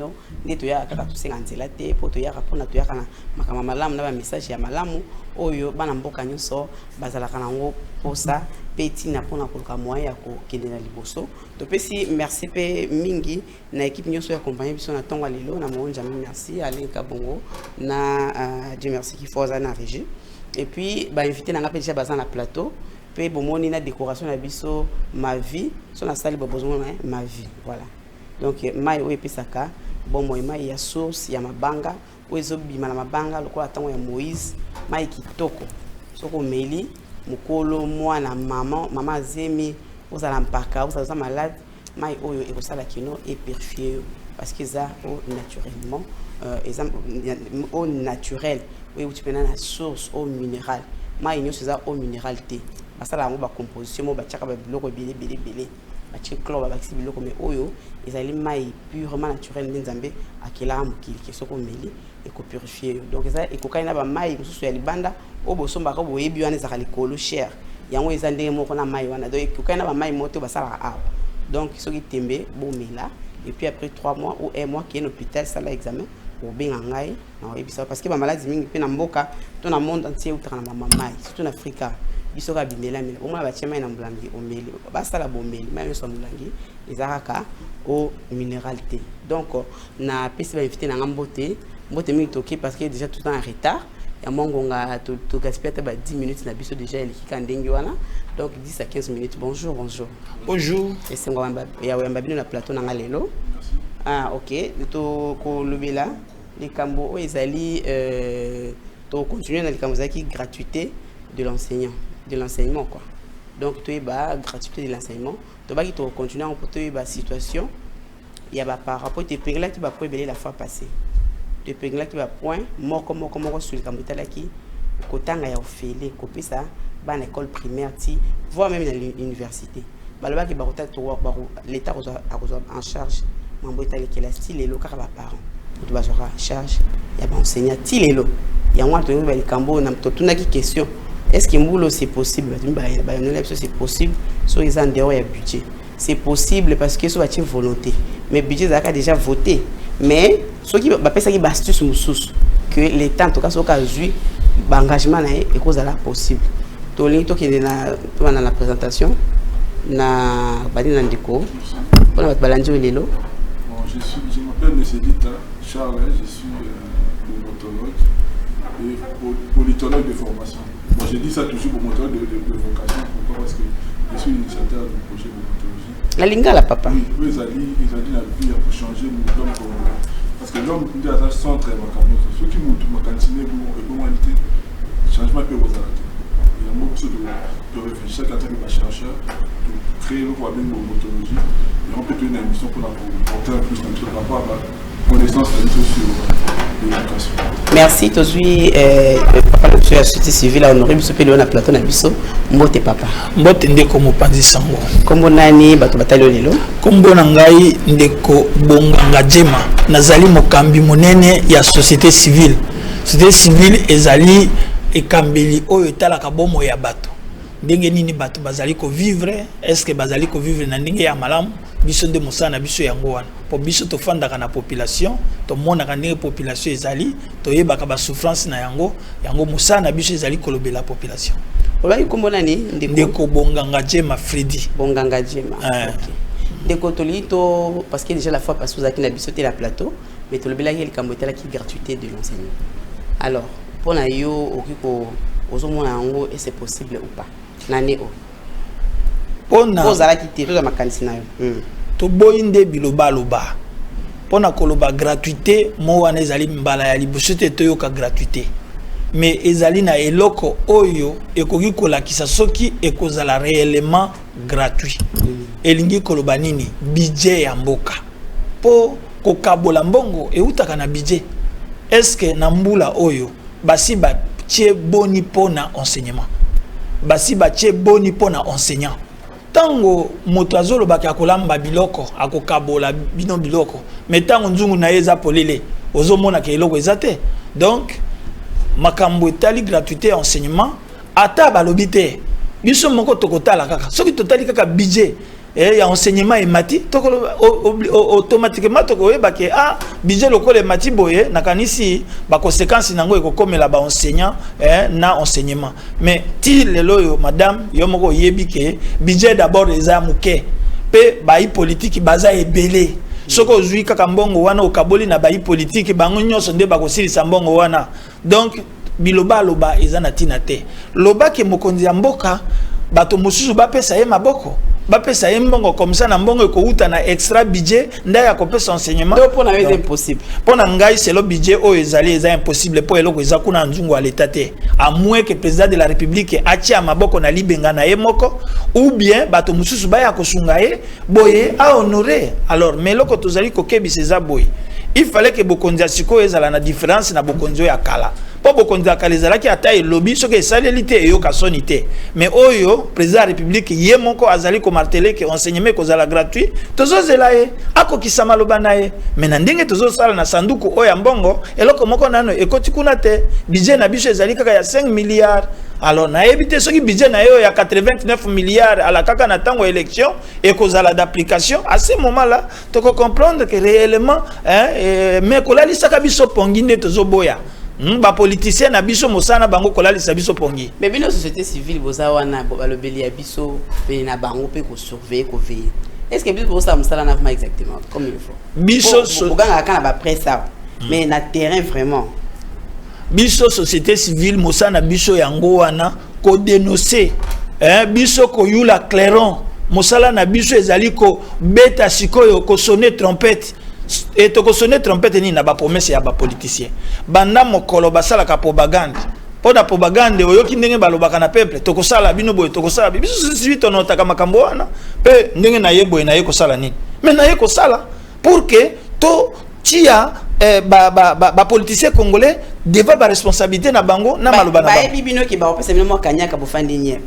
kino nde toya kaka tosenga nzela te po toyaka mpona toyaka na makambo malamu na bamessage ya malamu oyo bana mboka nyonso bazalaka nango posa pe ntina mpona koluka moyen ya kokende na liboso topesi merci mpe mingi na équipe nyonso ya compagnie biso na ntongo ya lelo na moonja merci Alain Kabongo na Dieu merci qui faut na régie et puis invité nanga mpe déjà baza na plateau pe bomoni na décoration na biso ma vie so na sali besoin ma vie voilà donc mai oyo epesaka bon moi mai ya source ya mabanga oyo ezobima na mabanga lokola ntango ya Moïse mai kitoko soko meli mukolo mwana mama azemi ozala mpaka oza malade mai oyo ekosala kino et purifier parce que ça au naturellement au naturel oui tu peux na source au minéral mai nyonso za au minéral te basala yango ba composition mo batiaka ba biloko belé batie chlore bakisi biloko mais oyo ezali mai purement naturel nde nzambe akela mokili ke soko meli eko purifier donc eza ekokai na ba mai mosusu ya libanda o bosombaka boyebi wana ezaka likolo cher yango eza ndenge moko na mai wana donc ekokai na ba mai moto basalaka awa donc soki tembe bomela et puis après 3 mois ou 1 mois qui est à l'hôpital ça l'examen pour bien ngai na parce que ba maladie mingi pe na mboka to na monde entier utaka na mai surtout en Afrique biso ka bimela mela omona batie mai na mbulangi omeli basala bomeli mai nyonso mbulangi ezalaka au minéralité donc na pesi ba invité na mbote mingi toki parce que déjà tout le temps en retard ya mongonga to gaspiller ta ba 10 minutes na biso déjà elikika ndenge wana donc 10 à 15 minutes bonjour et c'est ngwa ya wamba bino na plateau na lelo OK to ko lobela likambo o ezali to continuer na likambo zaki gratuité de l'enseignement quoi donc tu es gratuité de l'enseignement tu vas continuer en porter ba situation il y a par rapport te pingla tu vas probablement la fois passée te pingla tu vas point moko sur le campus là qui kotanga ya ofele kopesa ba na école primaire ti voire même dans l'université baloba ki bakota to l'état en charge mambo etali que la style elo kaka ba parents tu vas en charge ya ba enseignant ti lelo ya moi to ba likambo na to tuna ki question est-ce que mbulo c'est possible c'est possible so ils ont dehors ya budget c'est possible parce que so ba ti volonté mais budget ça a déjà voté mais ce qui va penser qui astuce mususu que l'état en tout cas so ka zui ba engagement na et cause là possible to li to ki na la présentation na badi na ndiko pour notre balanjo lelo je m'appelle M. Dita Charles, je suis pneumologue et politologue de formation. Bon, je dis ça toujours pour moteur de vocation. Pourquoi? Parce que je suis initiateur du projet de pneumologie. La lingala, papa. Oui, ils ont dit la vie pour changer l'homme. Parce que l'homme dit à ça sans très macabre. Ceux qui m'ont continué pour l'humanité, le changement peut vous arrêter. Il y a beaucoup de réfléchir quand on est chercheur, de créer le problème de l'ontologie. Et on peut tenir une émission pour porter un plus de rapport à la connaissance sur l'éducation. Merci, Tozui, papa de la société civile, honorable Sopéléon à Platon Abisso, Mbote papa. Mbote ndeko mopanzi sango. Kombo nani bato batalio lelo? Kombo nangai ndeko bonganga jema. Nazali mokambi monene ya société civile. Société civile ezali ekambeli oyo etalaka bomo ya bato. Ndenge nini bato bazali ko vivre, est-ce que bazali ko vivre na ndenge ya malamu? Biso nde mosana biso yango wana. Po biso to fandaka na population, to monaka ndenge population ezali, to yebaka ba souffrance na yango mosana biso ezali kolobela population. Olai kombo nani ndeko bonganga jema Freddy. Bonganga jema. OK. Ndeko tolito parce que déjà la fois passée vous avez na biso te la plateau, mais tolobela ki likamotela ki gratuité de l'enseignement. Alors, pour na yo okiko ozomona yango et c'est possible ou pas? Nani o. Pona ozala ki te to makanisi na yo. To boyinde biloba loba. Pona koloba gratuité mo wana ezali mbala ya liboso te toyoka gratuité. Mais ezali na eloko oyo ekoki kolakisa soki ekozala réellement gratuit. Elingi koloba nini budget ya mboka. Po kokabola mbongo eutaka na budget. Est-ce que na mbula oyo basi ba tie boni pona enseignement. Basi ba tie boni pona enseignant. Tango moto azolobaki akolamba biloko akokabola bino biloko mais tango nzungu na eza polele ozomona ke eloko ezate donc makambo etali gratuité enseignement ata balobi te biso moko tokotala kaka soki totali kaka budget il y a enseignement et mati automatiquement to ko ba ke budget local mati boye nakanisi ba conséquence nango e ko comme là ba enseignant na enseignement mais ti lelo yo madame yo moko yebi ke budget d'abord eza muke pe ba politique baza ebele soko zui kaka mbongo wana okaboli na ba politique bango nyonso nde ba ko silisa mbongo wana donc biloba loba eza na tina te loba ke mokonzi ya mboka bato mususu ba pesa ye maboko ba pesa ye mbongo comme ça na mbongo ko uta na extra budget nda ya ko pesa enseignement donc pour na c'est impossible pour na ngai c'est le budget o ezali eza impossible pour eloko eza kuna nzungu à l'état te à moins que président de la république atia maboko na libenga na ye moko ou bien bato mususu ba ya ko sunga ye boye a honorer alors mais loko tozali ko kebisa eza boye il fallait que bokonzi siko ezala na différence na bokonzi ya kala po bokonzi ya kala ezala ki ata lobby soki salélité yo kasonité mais oyo président de la république ye moko azali ko marteler que enseignement ko zala gratuit tozo zela ye akokisa maloba na ye mais na ndenge tozo sala na sanduku oya mbongo eloko moko nano ekoti kuna te budget na biso ezali kaka ya 5 milliards alors na ebité soki budget na yo ya 89 milliards à la kaka na tango élection et kozala d'application à ce moment là to comprendre que réellement mais kolali saka biso pongi ne tozo boya ba politicien na biso mosana bango kolali sa biso pongi mais bino société civile boza wana balobeli ya biso pe na bango pe ko surveiller ko veiller est-ce que biso ça mosala na vraiment exactement comme il faut biso boganga kana ba presse ça mais na terrain vraiment biso société civile mosana biso yango wana ko dénoncer biso ko yula clairon mosala na biso ezali ko beta sikoyo ko sonner trompette et to ko sonner trompette ni na ba promesse ya ba politicien banda mokolo basala ka propagande po da propagande oyoki ndenge balobaka na peuple to ko sala bino boye to ko sala biso sisi to notaka makambo wana pe ndenge na ye boye na ye ko sala nini mais na ye ko sala pour que to tia ba politicien congolais devant ba responsabilité na bango na maloba na bango ba bino ki ba opesa bino kanyaka bo fandinye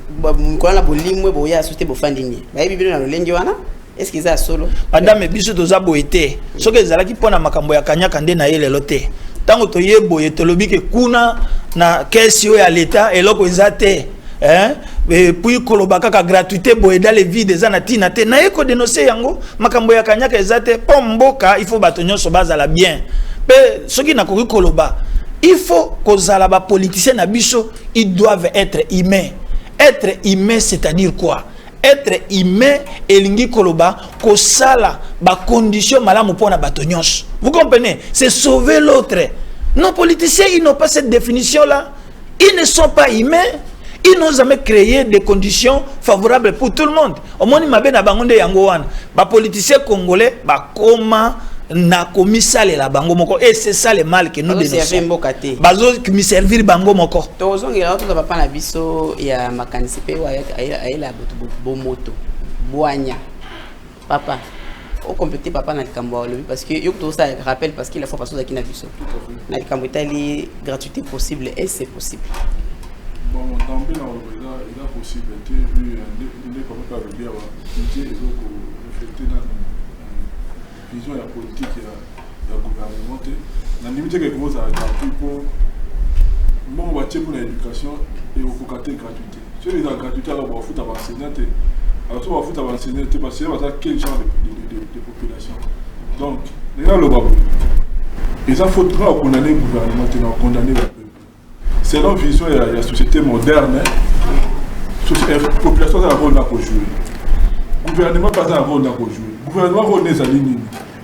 ko na bolimwe bo ya souté bo fandinye ba bino na lolengi wana est-ce qu'ils a solo madame biso toza boyete soki ezalaki pona makambo ya kanyaka nde na ye lelo te tango to ye boye tolobi ke kuna na kesi ya l'état eloko eza te et puis koloba kaka gratuité boye dans les vides eza na tina te na ye ko dénoncer yango makambo ya kanyaka eza te po mboka il faut bato nyonso bazala bien pe soki na koki koloba il faut kozala ba politiciens na biso ils doivent être humains. Être humain c'est-à-dire quoi? Être humain elingi koloba ko sala ba condition malamu pona bato nyonso. Vous comprenez? C'est sauver l'autre. Nos politiciens ils n'ont pas cette définition là. Ils ne sont pas humains. Ils n'ont jamais créé des conditions favorables pour tout le monde. Au moins, na bangonde yango wana. Ba politiciens congolais ba koma na komisa la bango moko et c'est ça le mal que nous dénonçons. Bazo mi servir bango moko. Tozongela to papa na biso ya makanisi pe wa ayela bo moto. Boanya. Papa au compléter papa na likambo lobi parce que yo to ça rappelle parce qu'il faut passer na biso. Na likambo tali gratuité possible et c'est possible. Bon, dans le cas, il a possibilité, vu il est comme ça, le bien, il est reflété dans la vision politique et la gouvernement. La limite que vous avez gratuit pour l'éducation et au côté gratuité. Si vous avez gratuité, alors vous faites l'enseignant. Alors si vous faites l'enseignant, parce que vous avez quel genre de population. Donc, regarde le bas. Il faut condamner le gouvernement, condamner le peuple. C'est leur vision de la société moderne. La population a un rôle à jouer. Le gouvernement n'a pas un rôle à jouer. Le gouvernement a des lignes.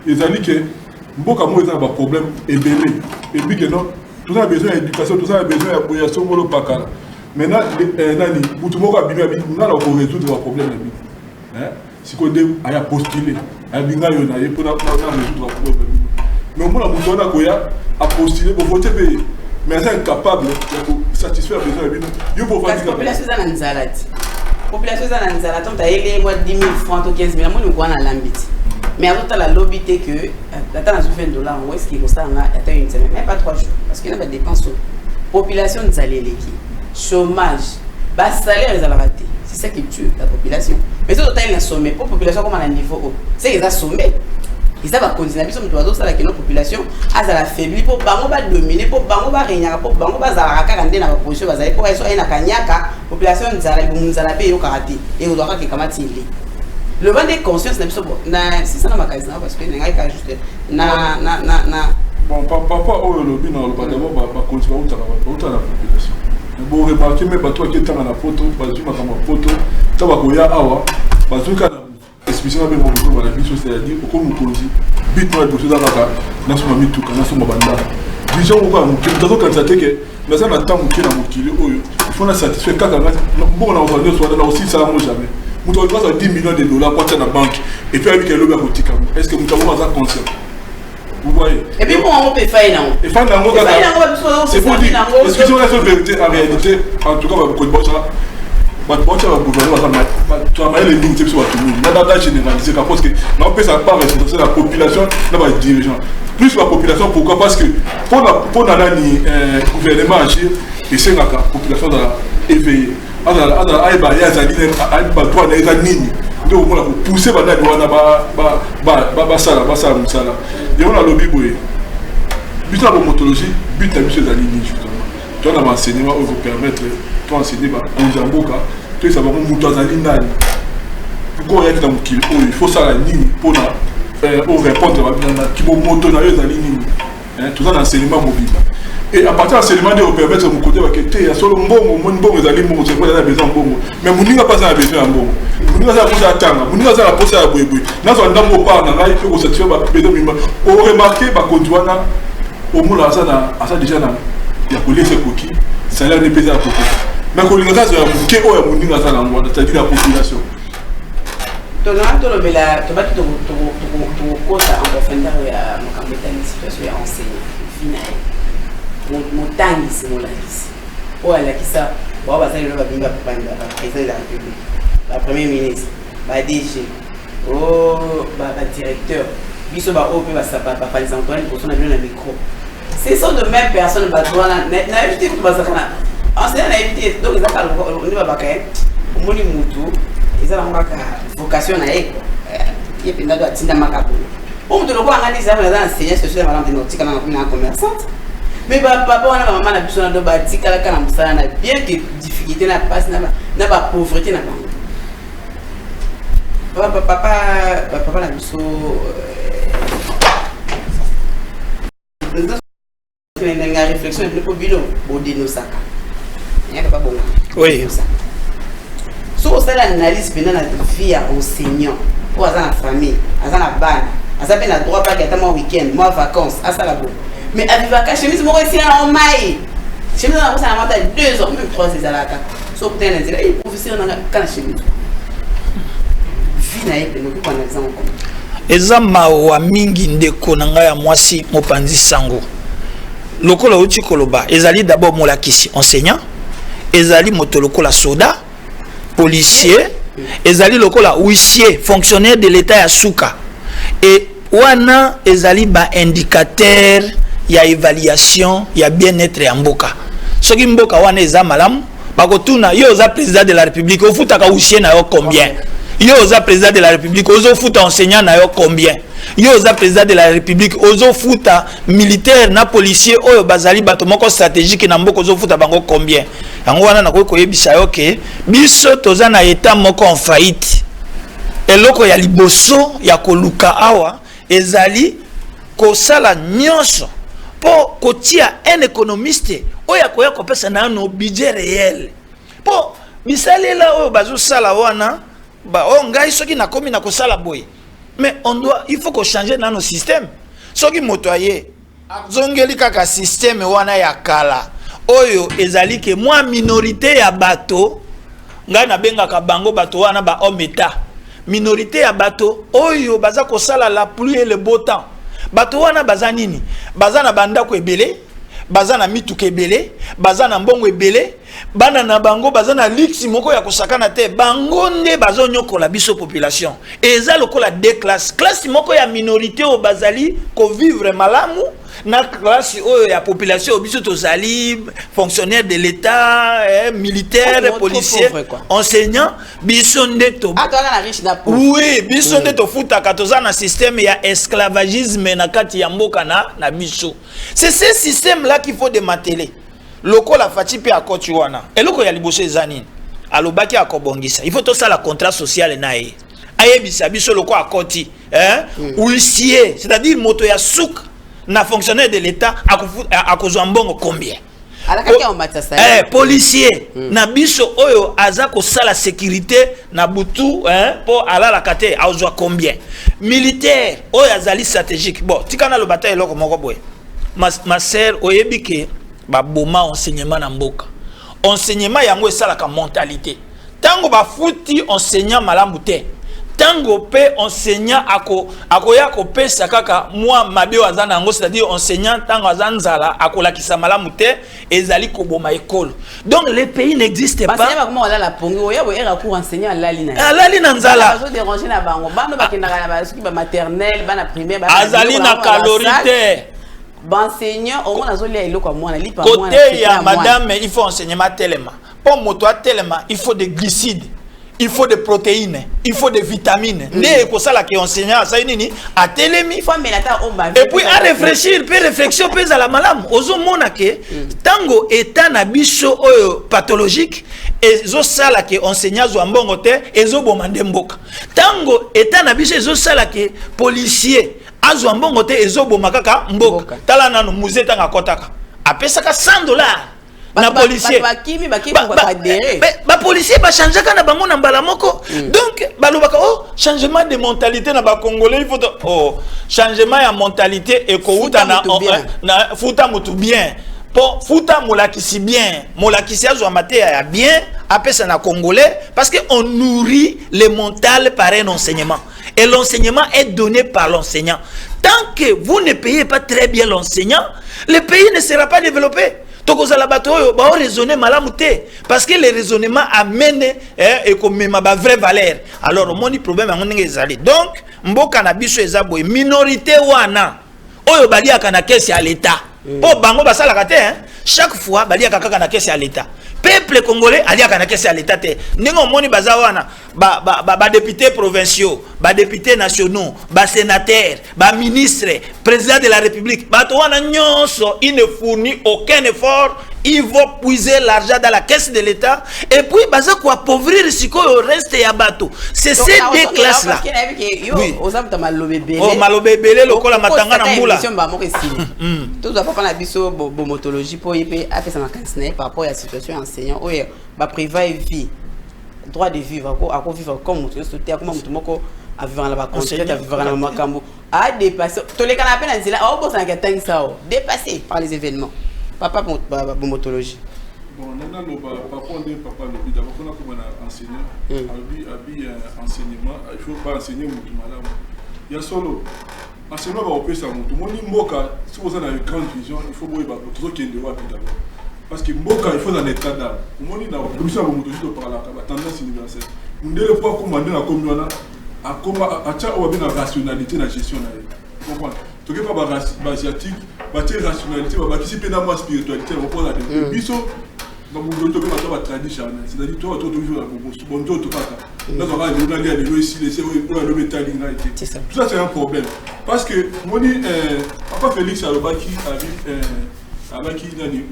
Il a dit que beaucoup de gens ont des problèmes ébélés. Et puis que non, tout ça a besoin d'éducation, tout ça a besoin d'appropriation pour le PACA. Maintenant, tout le monde a besoin de résoudre leurs problèmes. Si on a postulé, on a besoin de résoudre leurs problèmes. Mais on a postulé pour voter pays. Mais c'est incapable de satisfaire les besoins. La population est en Nzalate. La population est en Nzalate. On a eu 10 000 francs ou 15 000 francs. On a eu l'ambit. Mais avant, la lobby que la temps a $20, où est-ce qu'il y a une semaine, mais pas 3 jours. Parce qu'il y a des dépenses. La population est en chômage. Le salaire est raté. C'est ça qui tue la population. Mais si on a un sommet, pour la population comme à un niveau haut, c'est qu'ils ont sommé. Ils ont continué à faire que notre population a affaibli pour dominer, pour régner, pour la position, pour la population et on doit le vent des consciences si ça n'a pas parce que n'a pas juste na bon papa au lobby na le d'abord va continuer à la population bon remarquer mais bato qui est dans la photo bazu makama photo taba koya awa bazu kana explication même mon ko la biso c'est-à-dire ko mukonzi bit no dossier d'aka na soma mituka na soma banda vision ko ko ko constater que mais ça na temps qui na mokili oyo il faut na satisfaire kaka bon na on soit là aussi ça mo jamais muto ko ça 10 millions de dollars pour na banque et puis avec le lobby à botika est-ce que muto va ça conscient vous voyez et puis pour on peut faire non et faire nango c'est pour dire excusez-moi la vérité en réalité en tout cas va beaucoup de bon ça va gouverner tu as les lignes sur tout le monde n'a pas généralisé parce que on peut ça pas responsabiliser la population n'a pas dirigeant plus la population pourquoi parce que pour nani gouvernement agir et c'est la population dans éveiller à ba ya za dine à ba droit na za nini ndio mona ko pousser ba nani wana ba sala musala et on a lobby boy but la motologie but à monsieur Zalini justement tu as un enseignement où vous permettre toi enseigner ba Nzamboka tu ça va muto Zalini nani pourquoi il y a dans kilo il faut ça la nini pour na on répondre à qui bon moto na yo Zalini tout ça enseignement mobile et à partir de l'enseignement de permettre de côté il y a solo mbongo mbongo ezali mbongo c'est quoi il y a besoin mbongo mais muninga pas ça besoin mbongo muninga ça poser atanga muninga ça poser à bouéboué na so ndambo pa na ngai faut satisfaire ba besoin mima o remarquer ba konduana au moula ça na ça déjà na ya police koki salaire ne pesa koki mais ko linga ça ya muke o ya muninga ça na ngwa c'est-à-dire la population to na to le bela to ba to kosa en profondeur ya mokambeta ni situation ya enseignant final montagne c'est mon liste oh elle a qui ça bon bah ça il va venir président de la République la premier ministre bah DG oh bah directeur biso bah oh bah ça pas les Antoine pour son avion le micro c'est sont de même personne bah toi là na évité que bah ça kana enseignant na évité donc ils a on va pas caer au moni mutu ils a ngaka vocation na eko il penda doit tinda makabu on te le voit en disant là enseignant social madame de nautique na commerçante. Mais papa on a maman na biso na do bati kala kana musala na bien que difficulté na passe na ba pauvreté na ba papa na biso na réflexion de ko bilo bodino saka ya pas bon oui so ça l'analyse pendant la vie à enseignant pour la famille à la ban à ça ben droit pas que moi week-end moi vacances à ça la bon. Mais à vivre à chemise, moi aussi là en maille. Chemise là, ça m'a monté 2 ans, même 3 ans à la carte. Sauf que t'es là, il professeur dans la chemise. Vie naïve, nous pouvons prendre exemple comme. Ezama wa mingi ndeko nanga ya mwasi mopanzi sango. Lokola uti koloba, ezali d'abord molakisi enseignant, ezali motolokola soda, policier, ezali lokola huissier, fonctionnaire de l'état ya suka. Et wana ezali ba indicateur ya évaluation ya bien-être ya mboka soki mboka wana eza malamu bakotuna yo oza président de la république ofutaka huissier na yo combien yo oza président de la république ozofuta enseignant na yo combien yo oza président de la république ozofuta militaire na policier oyo bazali bato moko stratégique na mboka ozofuta bango combien yango wana nakoki koyebisa yo ke biso toza na état moko en faillite eloko ya liboso ya koluka awa ezali kosala nyonso pour kotia un économiste oya koya kopesa na no budget réel pour bisalela oyo bazo sala wana ba o ngai soki na komi na kosala boy mais il faut ko changer na no système soki motoyer zongeli kaka système wana ya kala oyo ezali ke moi minorité ya bato ngai na benga ka bango bato wana ba homme état minorité ya bato oyo baza kosala la pluie et le beau temps bato wana baza nini baza na bandako ebele baza na mituka ebele baza na mbongo ebele bana na bango baza na liksi moko ya kosakana te bango nde bazo nyokola biso population eza lokola deux classe moko ya minorité o bazali ko vivre malamu na classe oyo ya population biso tozali fonctionnaire de l'état militaire policier enseignant biso nde to oui biso nde to futaka toza na système ya esclavagisme na kati ya mboka na biso c'est ce système là qu'il faut démanteler lokola fati pe akoti wana eloko ya liboso ezanini alobaki akobongisa il faut to sala contrat social na ye ayebisa biso loko akoti huissier c'est-à-dire moto ya souk na fonctionnaire de l'état akozwa mbongo combien policier na biso oyo aza kosala sécurité na butu po alala kate azwa combien militaire oyo azali stratégique bon tikana lo bataille loko moko boye ma sœur oyebi ke ba boma enseignement na mboka enseignement yango esalaka mentalité tango ba futi enseignant malamu te tango pe enseignant akoya ko pesa kaka moi mabe wazana ngo c'est-à-dire enseignant tango azanzala akolakisa malamu te ezali ko boma école donc les pays n'existent pas parce que comment on a la pongo oya bo era cours enseignant alali na nzala bazo déranger na bango bano bakendaka na basuki ba maternelle bana primaire ba azali na calorité enseignant au moins azolia eloko kwa mwana lipa mwana côté ya madame il faut enseignement tellement pour moto tellement il faut des glucides. Il faut des protéines, il faut des vitamines. Né ko sala ki enseignant ça nini a telemi et puis à réfléchir, peut réflexion peut à la malam. Ozo mona ke tango état na biso pathologique et zo sala ki enseignant zo mbongo te ezo bomande mboka. Tango état na biso ezo sala ki policier azo mbongo te ezo bomakaka mboka. Tala nanu musée tanga kotaka. Apesaka $100. Na policier ba policier ba changer kana bango na mbala moko donc balobaka changement de mentalité na ba congolais il faut changement ya mentalité et ko uta na futa mutu bien pour futa molakisi bien molakisi azwa mate ya bien apesa na congolais parce que on nourrit le mental par un enseignement et l'enseignement est donné par l'enseignant. Tant que vous ne payez pas très bien l'enseignant, le pays ne sera pas développé. Tokozala bato oyo ba raisonner malamu te parce que le raisonnement amène et comme ma vraie valeur. Alors mon problème ngone ezali. Donc mboka na biso ezabo minorité wana oyo baliaka na caisse ya l'état. Po bango basala kate chaque fois baliaka kaka na caisse ya l'état. Peuple congolais aliaka na caisse ya l'état te. Ningo moni bazawana ba députés provinciaux, ba députés nationaux, ba sénateurs, ba ministres, président de la République, ba to wana nyonso il ne fournit aucun effort, ils vont puiser l'argent dans la caisse de l'État et puis baza ko appauvrir siko au reste ya bato. C'est ces deux classes là. Oui. Malobebele lokola matanga na mbula. Tout ça papa na biso bomotologie po ype apesa makansne par rapport à la situation enseignant oyo ba privé vie. Droit de vivre à vivre comme mutu sote comme mutu moko à vivre dans la contrainte à vivre dans makambo a dépasser to les canapé na nzela o bosa nga tangi sao dépassé par les événements papa bomotologie bon nana no papa on papa le bi d'abord on a comme un enseignant abi enseignement il faut pas enseigner mutu malamu ya solo enseignement va opérer ça mutu moni mboka si vous avez une grande vision il faut boyer ba tout qui est de wapi d'abord. Parce que Mboka, il faut dans l'état d'âme. On dit que la commission a la tendance universelle. On ne peut pas commander la communion à la rationalité de la gestion. Vous comprenez? Tu ne peux pas être asiatique, la rationalité, qui est la spiritualité, on peut la biso. Donc, on peut pas la tradition. C'est-à-dire que tu vas toujours bon Dieu, tu vas là, on va aller tout ça, c'est un problème. Parce que, mon papa Félix Alobaki avec qui il a dit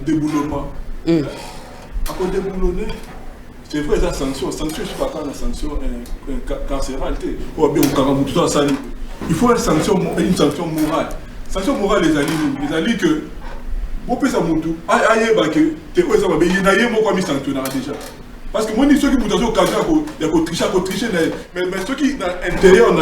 déboulonnement. À cause de déboulonner, c'est vrai, la sanction, je ne sais pas quand la sanction carcérale. Il faut une sanction morale. Sanction morale, les alliés que vous pouvez savoir que tu es sanctionné déjà. Parce que moi, ceux qui m'ont occasion de tricher, mais ceux qui sont à l'intérieur,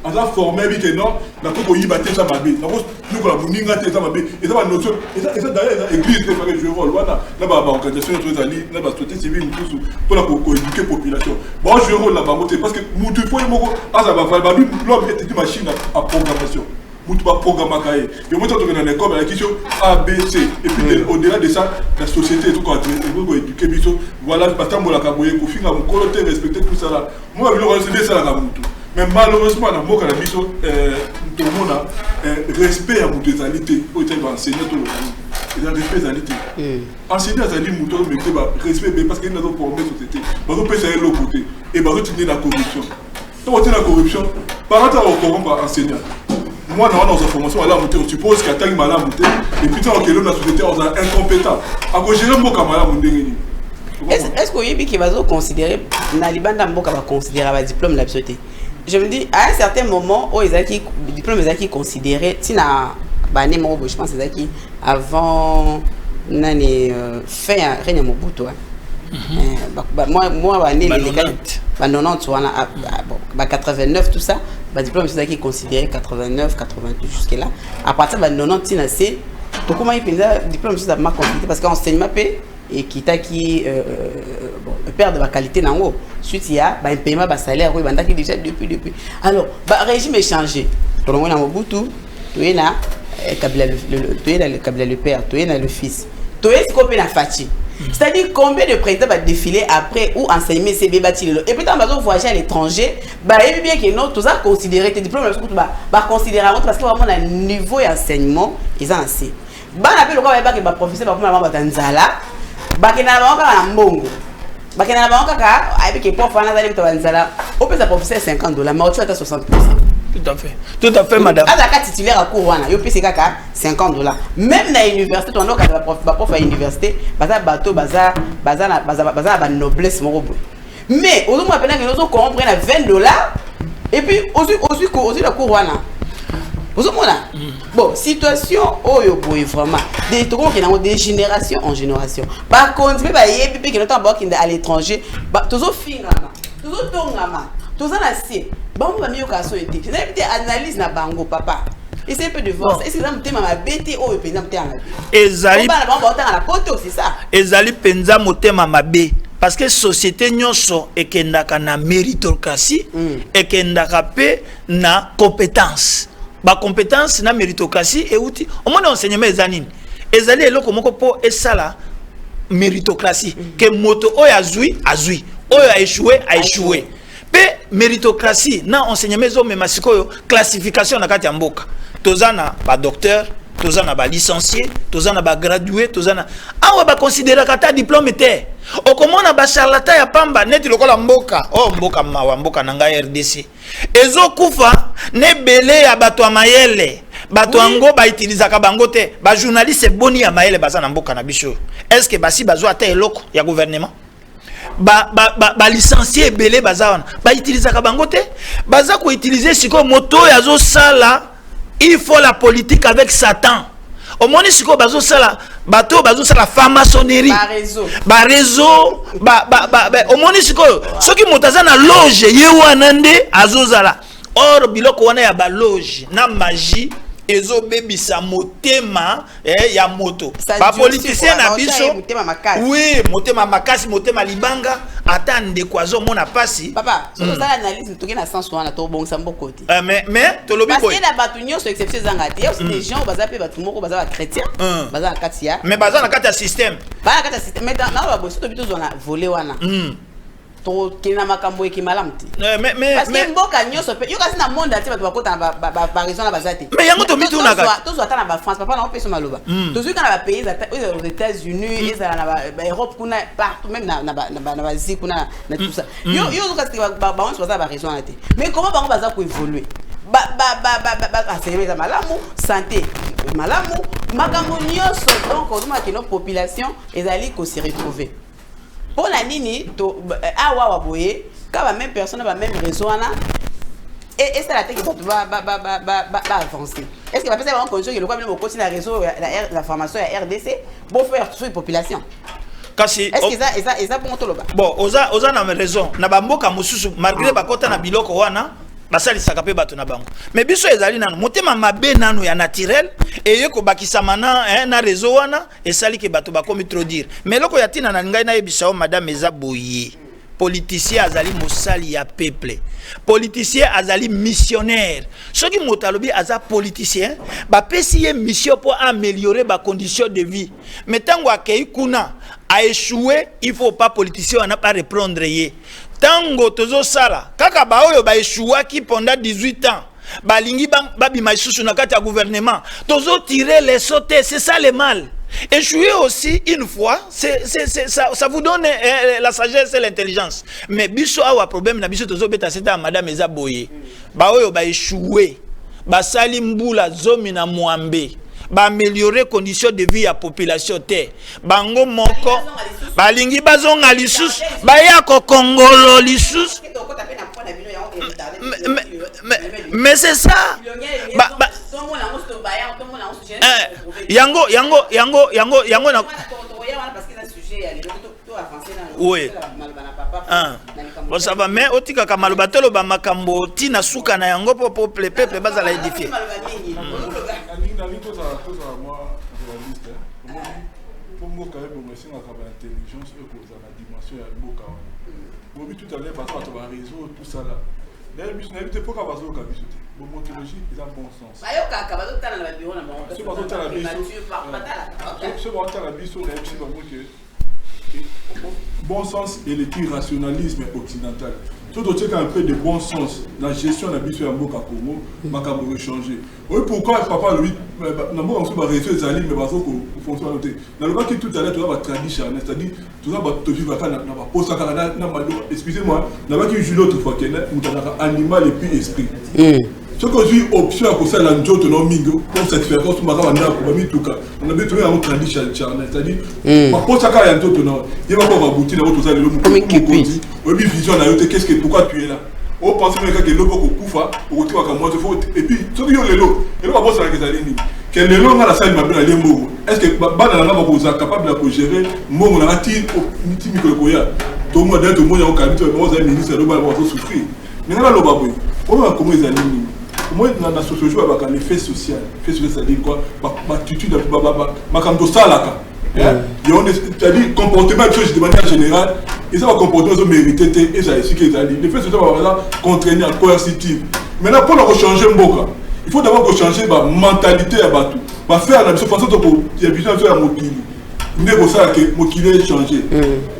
on a formé que non, la coco y battait ça ma bête. Nous, la mouninga t'es ça ma bête. Et ça, notion. Et ça, d'ailleurs, l'église, c'est pas que je vois. Là, organisation, là, la société civile, pour la éduquer la population. Bon, je vois là-bas, parce que nous, tu faut l'homme est une machine à programmation. Nous devons programmer cahier. Et moi, dans l'école, la question A, B, C. Et puis, au-delà de ça, la société, tout quoi, éduquer, voilà, parce que moi, la caboye, qu'on finit à mon coloté, respecter tout ça là. Moi, je vais renseigner ça là. Mais malheureusement, dans mon cas, tout le monde a respect à mon désalité. Pour être enseigné tout le monde. Il a respect à l'alité. Enseigner à l'alité, mais respect, parce qu'il y a une formée société. Il faut penser à l'autre côté. Et il faut retenir la corruption. Quand on retient la corruption, par exemple, on corrompt enseignant. Moi, dans nos informations, on suppose qu'il y a tel malade et puis, dans la société, on est incompétent. À cause de gérer mon camarade, Est-ce que va considérer na libanda mboka va considérer ba diplôme la bisoté? Je me dis à un certain moment où ils qui diplôme ils considéré si na ba né mo je pense c'est qui avant nani fin règne Mobutu moi ba né les ba 90 wana ba 89 tout ça ba diplôme c'est qui considéré 89 82 jusque là à partir de 90 tina c'est to comment il pensa diplôme c'est ma compliqué parce qu'enseignement paie et qui t'a qui perd de la qualité dans haut suite il y a un paiement bas salaire oui banda qui déjà depuis alors bah régime est changé tout le monde a Mobutu tu es là Kabila le Kabila le père tu es là le fils tu es scopé la fatigue c'est-à-dire combien de présidents va défiler après ou enseigner ces bébés et puis quand on voyage à l'étranger bah et bien que non tout ça considérer tes diplômes bah considérer parce que vraiment le niveau d'enseignement ils ont assez bah on appelle le quoi que bah professeur bah pour ma nzala bakena ba ka na mbongo bakena ba ka avec que prof ana zali mtawa nzala on peut sa professeur $50 mais tu as 60%. Tout à fait madame. Ada ka titulaire à cours wana yo pese kaka $50. Même na université on a ka prof à université baza bateau baza ba noblesse moko. Mais on m'a appelé que nous on comprendre à $20 et puis aussi la cours wana. Vous avez bon, situation oyo boy vraiment des trucs qui sont de génération en génération. Par contre, il y a des gens qui sont à l'étranger, toujours fingama, toujours tongama, toujours assez. Bon, on va mieux qu'à ça été. C'est une analyse na bango papa. Et c'est un peu de force. Est-ce que ça me tient ma bête ou penza me tient la ezali ba na la poto c'est ça. Ezali penza motema mabe. Parce que société nyonso ekendaka na méritocratie ekendaka pe na compétence. Ba compétence na méritocratie et outil au moins enseignement ezanine ezali eloko moko po esala méritocratie que moto oyo azui oyo a échoué pe méritocratie na enseignement zo mema sikoyo classification na kati ya mboka tozana ba docteur tozana ba licencié tozana ba gradué tozana awa ba considérer kata diplôme te okomona ba charlatan ya pamba neti lokola mboka mboka mawa mboka nanga RDC ezo kufa ne belé ya bato ya mayele bato yango ba utilizaka bango te ba journaliste boni ya mayele baza na mboka na biso est-ce que basi bazwa ata eloko ya gouvernement ba licencié belé baza wana ba utilizaka bango te baza ko utiliser siko moto ya zo sala il faut la politique avec Satan. Au moins si ko bazo sala bato bazo sala franc-maçonnerie ba réseau au moins si ko soki motaza na loge ye wana nde azozala or biloko wana ya ba loge na magie ezo bebisa motema ya moto ba politicien na biso oui motema makasi motema libanga ata ndeko azo mona pasi papa so ça l'analyse to na sens wana to bongisa mbokoti mais to lobi parce que na batu nyonso exception zanga te aussi des gens baza pe batu moko baza ba chrétien baza na kati ya mais baza na kati ya système ba na kati ya système mais na ba bosi to bito zona voler wana to kina makambo ekimalamti mais parce que mboka nyonso pe yo kasi na monde ati bato bakota na ba raison na bazate mais yango to mitu na ka to zo ata na ba France papa na opeso maloba to zo kana ba pays aux États-Unis ezala na ba Europe kuna partout même na ba Asie kuna na tout ça yo kasi ba on soit ba raison ati mais comment bango baza ko évoluer c'est malamu santé malamu makambo nyonso donc on dit que notre population ezali ko se retrouver pour la nini to awa boye ka ba même personne ba même réseau là et c'est la tête qui va avancer est-ce que va passer en condition que le quoi même au côté la réseau la formation à RDC pour faire sur la population kasi est-ce que ça pour tout le bas bon oza na raison na ba mboka mususu malgré ba kota na biloko wana basali sakape bato na bango mais biso ezali nanu motema mabe nanu ya naturel et yeko bakisa mana na réseau wana esali ke bato bakomi trop dire mais loko ya tina na ngai na yebisa o madame eza boye politicien azali mosali ya peuple politicien azali missionnaire soki moto alobi aza politicien bapesi ye mission pour améliorer ba conditions de vie mais tango akei kuna a échoué il faut pas politicien wana pas reprendre ye tango tozo sala kaka ba oyo ba échouaki pendant 18 ans balingi babima isusu na kati ya gouvernement tozo tirer les sauter c'est ça le mal échouer aussi une fois ça vous donne la sagesse et l'intelligence mais biso awa problème na biso tozo beta c'est madame Ezaboye ba oyo ba échouer ba sali mbula zomi na mwambe ba améliorer conditions de vie à population te bango moko balingi bazonga lisusu baya ko kongolo lisusu mais c'est ça yango na oui bon ça va mais otika ka maloba tolo ba makambo tina suka na yango po peuple bazala édifier intelligence et pour la dimension ya boka wana bobi tout à l'heure bato ba réseau tout ça là d'ailleurs biso na bité poka bazo ka biso te bo montologie ils ont bon sens bayoka ka bazo tala na bureau na bango ce bazo tala biso na biso ba moke bon sens et l'irrationalisme occidental. Tout autre un peu de bon sens dans la gestion de la biso ya mboka Congo, makambo changer. Oui, pourquoi papa lui na mboka on va réussir les alliés mais bazo ko fonctionner noté. Dans le cas qui tout à l'heure tu vas tradition, c'est-à-dire tout ça va te vivre na ba posa kana na malo. Excusez-moi, na ba qui joue l'autre fois que na animal et puis esprit. Ce que j'ai option à cause de l'anjoto non mingo pour cette faire comme ça on a pour mis tout cas on a besoin de tradition charnel c'est-à-dire ma posa kana l'anjoto non il va pas aboutir dans autre ça le mot oui vision na yote qu'est-ce que pourquoi tu es là on pense même que le boko kufa pour toi comme moi il faut et puis ce que yo lelo et va bossa que ça ligne que lelo na la salle mabela lembo est-ce que bana na ba capable de gérer mbongo na ti micro koya tout monde dans monde on kabito ba za ministre lo ba souffrir mais na lo ba boy on va comment ils alignent moi dans la sociologie avec l'effet social c'est-à-dire quoi attitude makambo salaka il y a c'est-à-dire comportement de manière générale et ça va comportement de mérité et ça ici que ça dit l'effet social va contraignant coercitif maintenant pour le changer mboka il faut d'abord changer la mentalité à bateau va faire la façon dont il y a besoin de faire mokili n'est ça que mokili changer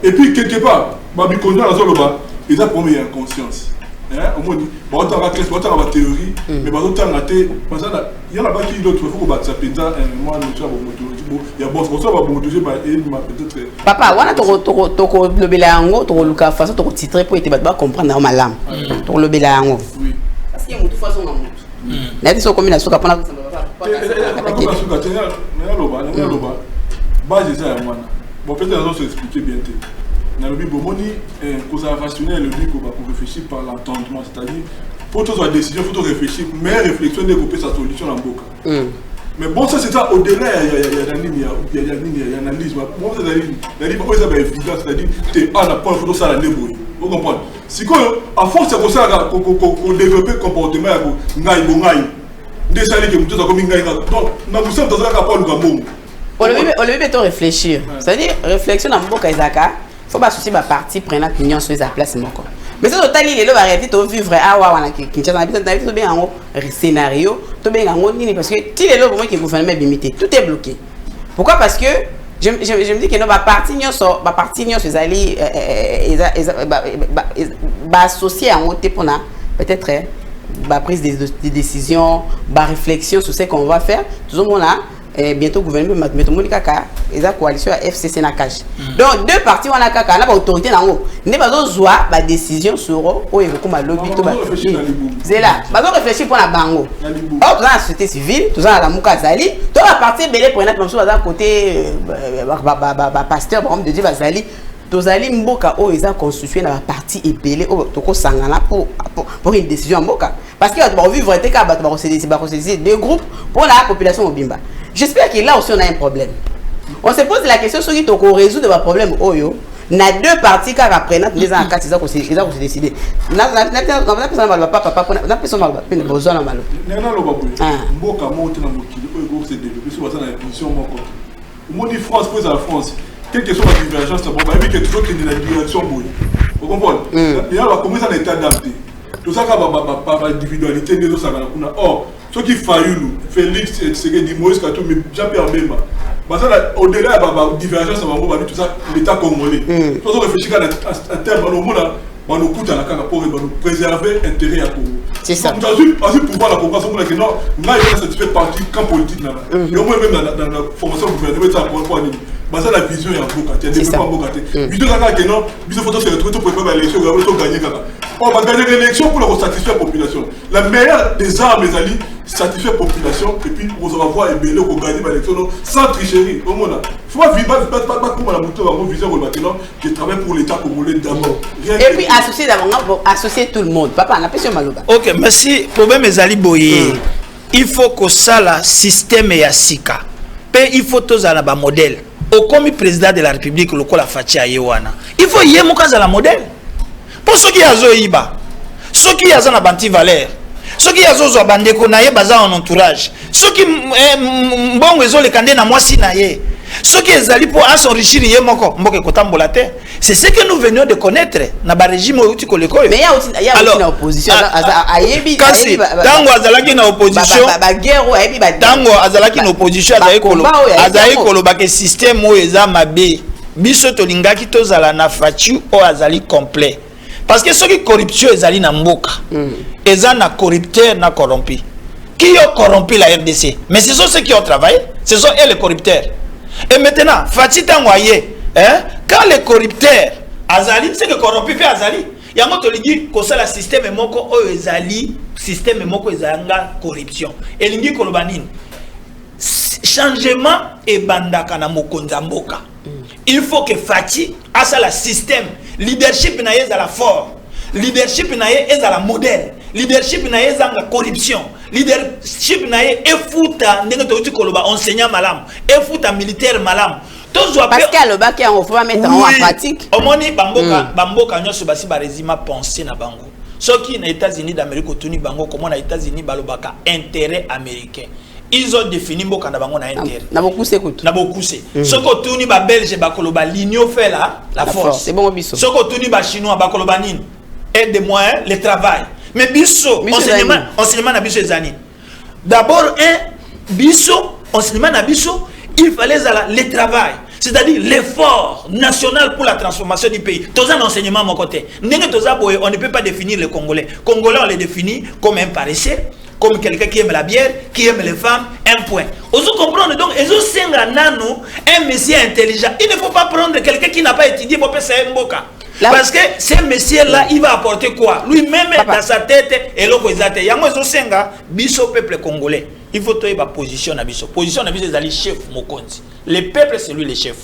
et puis quelque part babi konda la zone là ils ont promis inconscience au moins bon on a classe on a la théorie mais bon on a raté parce que il y a là-bas qui d'autres faut qu'on batte ça pendant moi le travail il y a bon ça va bon toucher et peut-être papa wana toko lobela yango toko luka façon toko titrer pour ete ba comprendre na malam toko lobela yango oui parce que mutu façon na mutu na biso comme na soka pona ko suka tena na loba base ça wana bon peut-être on se expliquer bien te dans le but bomoni cause rationnel le but pour réfléchir par l'entendement c'est-à-dire faut toute la décision faut réfléchir mais réflexion découper sa solution en boca mais bon ça c'est ça au-delà il y a une analyse bon c'est la ligne pourquoi ça va évident c'est-à-dire tu à la point faut ça la nébo vous comprenez si quoi à force c'est comme ça qu'on développer comportement ngai des salles que mutu comme ngai donc na musa dans ça pas le gambo on le veut réfléchir c'est-à-dire réflexion dans boca izaka faut pas soucier ma partie prenant l'union sur sa place moko mais ça total il est là va arrêter de vivre ah wa wana kincha na bito bien en scénario to bien en nini parce que ti les là vraiment que gouvernement limité tout est bloqué pourquoi parce que je me dis que non ba partie union sur ali associer en côté pour peut-être prise des décisions réflexion sur ce qu'on va faire tout le monde là bientôt gouvernement mettre monika ka eza coalition FCC na cash donc deux partis wana kaka na ba autorité nango ne bazo zwa ba décision sur o evoko malobi to ba c'est là bazo réfléchir pour la bango oh dans la société civile tout ça la muka zali to ba parti belé pour notre monsieur à côté pasteur par exemple de Dieu bazali tozali mboka o eza constitué na ba parti ebelé o toko sangana pour une décision mboka parce que ba vivre te ka ba se deux groupes pour la population obimba. J'espère que là aussi on a un problème. On se pose la question sur qui toko résoudre le problème oyo na deux parties car après na les en 4 ils ont décidé na personne va pas papa na personne va pas besoin na malo na lo babu mboka monte na mokili oyo ko se développer sur ça na position moko moni France pose la France quelle que soit la divergence bon bah il y a toujours qu'il y a une direction boy vous comprenez il y a la commencer à état adapté tout ça ba individualité des autres ça na or ceux qui faillent Félix Tshisekedi Moïse Katumbi mais Jean-Pierre Bemba parce que au-delà de divergence on tout ça l'état congolais tout ça réfléchir à terme au monde on nous coûte à la carte pour préserver l'intérêt à Congo c'est ça aussi pouvoir la compréhension pour que non là il ça fait partie camp politique là et au moins même dans la formation gouvernementale ça pour parce que la vision est en boca tu as développé en boca vision là que non vision photo c'est retrouver tout pour préparer l'élection ou tout gagner on va gagner l'élection pour satisfaire la population. La meilleure des armes, les alliés, satisfaire la population, et puis vous allez voir et pour gagner l'élection sans tricherie. Il faut pas vivre, pas comme la moto, on viser au maintenant, qui travaille pour l'État congolais d'abord. Et puis associer d'abord, associer tout le monde. Papa, on a pas Maloba. Ok, merci. Problème est Ali Boye. Il faut que ça, le système est asika. Il faut tous un modèle. Au comme président de la République, le col a fait à Yewana. Il faut y avoir un modèle. Pour ceux qui ont Zoïba, ceux qui ont un valeur, ceux qui ont un bandeko naye baza en entourage, ceux qui bon les les candidats na moi si naye, ceux qui ont allé pour s'enrichir yé moko mboke kotambola te. C'est ce que nous venions de connaître dans le régime où tu connais. Mais il y a aussi une opposition. Kasi tango azalaki na opposition. Tango azalaki na opposition azalaki koloba ke système o eza mabe. Biso tolingaki tozala na fachu o azali complet. Parce que ceux qui corruption ezali na mboka. Eza na corrupteur na corrompu. Qui a corrompu la RDC? Mais ce sont ceux qui ont travaillé, ce sont eux les corrupteurs. Et maintenant, Fati Tangoye, quand les corrupteurs azali, c'est que corrompu fait azali. Yango toligi ko sala système moko o ezali, système moko ezanga corruption. Et lingi kolobanine. Changement et bandaka na mokonza mboka. Il faut que Fati a ça le système. Leadership na yé la fort. Leadership na yé la modèle. Leadership na yé la corruption. Leadership na yé efuta ndenge to koloba enseignant malam, efuta militaire malam. Parce qu'à le bac on faut mettre en pratique. Omoni bamboka nyoso basi ba résime penser na bango. Ceux qui na États-Unis d'Amérique otuni bango comment na États-Unis balobaka intérêt américain. Ils ont défini mboka na bango na intérêt. Na beaucoup c'est na beaucoup c'est. Ceux qui otuni ba belge ba koloba l'union fait la force. C'est bon biso. Ceux qui otuni ba chinois ba koloba nini? Aide moyens, le travail. Mais biso enseignement na biso ezani. D'abord biso enseignement na biso il fallait le travail. C'est-à-dire l'effort national pour la transformation du pays. Tous un enseignement à mon côté. On ne peut pas définir les Congolais. Congolais, on les définit comme un paresseux, comme quelqu'un qui aime la bière, qui aime les femmes, un point. Vous comprenez donc, un monsieur intelligent. Il ne faut pas prendre quelqu'un qui n'a pas étudié pour faire un boka. Parce que ce monsieur-là, il va apporter quoi? Lui-même, dans sa tête, et l'autre, il y a un peuple congolais. Il faut trouver ma position à Bisso. Position à Bisso, c'est le chef Mokonzi. Le peuple, c'est lui le chef.